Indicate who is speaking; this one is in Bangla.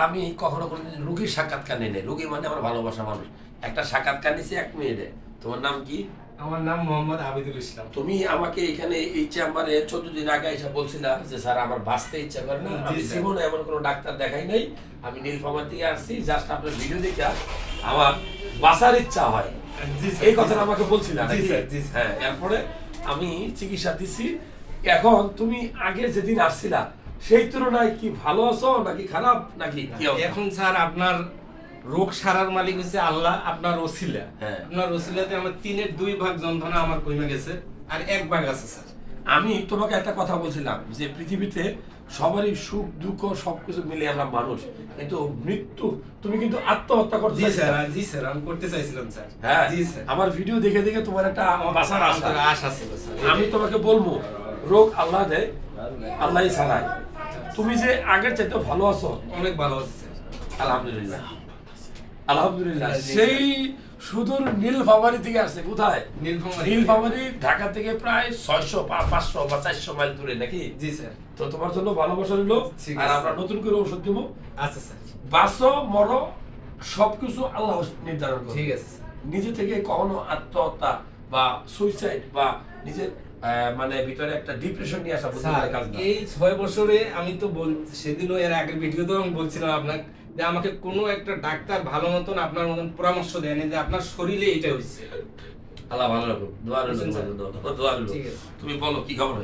Speaker 1: আমি কখনো কোনোদিন রুগীর সাক্ষাৎকার নেই নাই। রুগী মানে আমার ভালোবাসা মানুষ। একটা সাক্ষাৎকার নিছি 1 মিনিটে। তোমার নাম কি?
Speaker 2: আমার নাম মোহাম্মদ আবিদুল ইসলাম।
Speaker 1: তুমি আমাকে এখানে এই চেম্বারে 14 দিন আগে এসে বলছিলা যে স্যার আমার বাঁচতে ইচ্ছা করে না, আমি জীবনে এমন কোনো ডাক্তার দেখাই নাই, আমি নীলফামারী থেকে আসছি, জাস্ট আপনার ভিডিও দেখে আমার বাঁচার ইচ্ছা হয়, এই কথাটা আমাকে বলছিলা নাকি? হ্যাঁ, এরপরে আমি চিকিৎসা দিছি। এখন তুমি আগে যেদিন আসছিলা সেই তুলনায় কি ভালো আছো নাকি খারাপ নাকি কি অবস্থা?
Speaker 2: এখন স্যার আপনার রোগ সারার মালিক হচ্ছে আল্লাহ, আপনার ওসিলা।
Speaker 1: হ্যাঁ।
Speaker 2: আপনার ওসিলাতে আমার 3-এর 2 ভাগ যন্ত্রণা আমার কমে গেছে, আর 1 ভাগ আছে স্যার।
Speaker 1: আমি তোমাকে একটা কথা বলছিলাম যে পৃথিবীতে সবারই সুখ দুঃখ সবকিছু মিলে আমরা মানুষ, কিন্তু মৃত্যু, তুমি কিন্তু আত্মহত্যা করতে
Speaker 2: জি
Speaker 1: চাইছিলা।
Speaker 2: স্যার, জি স্যার, আমি করতে চাইছিলাম স্যার।
Speaker 1: হ্যাঁ,
Speaker 2: জি স্যার,
Speaker 1: আমার ভিডিও দেখে দেখে তোমার একটা বাঁচার আশা।
Speaker 2: আশা ছিল স্যার।
Speaker 1: আমি তোমাকে বলবো, রোগ আল্লাহ দেয়, আল্লাহই ছাড়ায়। তুমি যে আগের চাইতে ভালো আছো,
Speaker 2: অনেক ভালো আছে স্যার।
Speaker 1: আলহামদুলিল্লাহ, আলহামদুলিল্লাহ।
Speaker 2: জি,
Speaker 1: সেই সুদূর নীলফামারী থেকে আসছে, কোথায়?
Speaker 2: নীলফামারী।
Speaker 1: নীলফামারী ঢাকা থেকে প্রায় 600 বা 500 বা 400 মাইল দূরে নাকি?
Speaker 2: জি স্যার।
Speaker 1: তো তোমার জন্য ভালোবাসা রইলো।
Speaker 2: ঠিক
Speaker 1: আর
Speaker 2: আছে।
Speaker 1: আমরা নতুন করে ওষুধ দেবো।
Speaker 2: আচ্ছা স্যার,
Speaker 1: বাঁচো মরো সবকিছু আল্লাহ নির্ধারণ করে।
Speaker 2: ঠিক আছে স্যার।
Speaker 1: নিজে থেকে কখনো আত্মহত্যা বা সুইসাইড বা নিজের মানে ভিতরে একটা ডিপ্রেশন নিয়ে আসা
Speaker 2: স্যার,
Speaker 1: কাজ না।
Speaker 2: এই 6 বছরে আমি তো সেদিনও এর আগের ভিডিওতেও আমি বলছিলাম আপনাকে যে আমাকে কোনো একটা ডাক্তার ভালো মতন আপনার মতন পরামর্শ দেয়নি যে আপনার শরীরে এটা হচ্ছে।
Speaker 1: আল্লাহ ভালো রাখুক, দোয়া রইলো,
Speaker 2: বুঝছেন স্যার?
Speaker 1: দোয়া রইলো।
Speaker 2: ঠিক আছে।
Speaker 1: তুমি বলো কি খবর?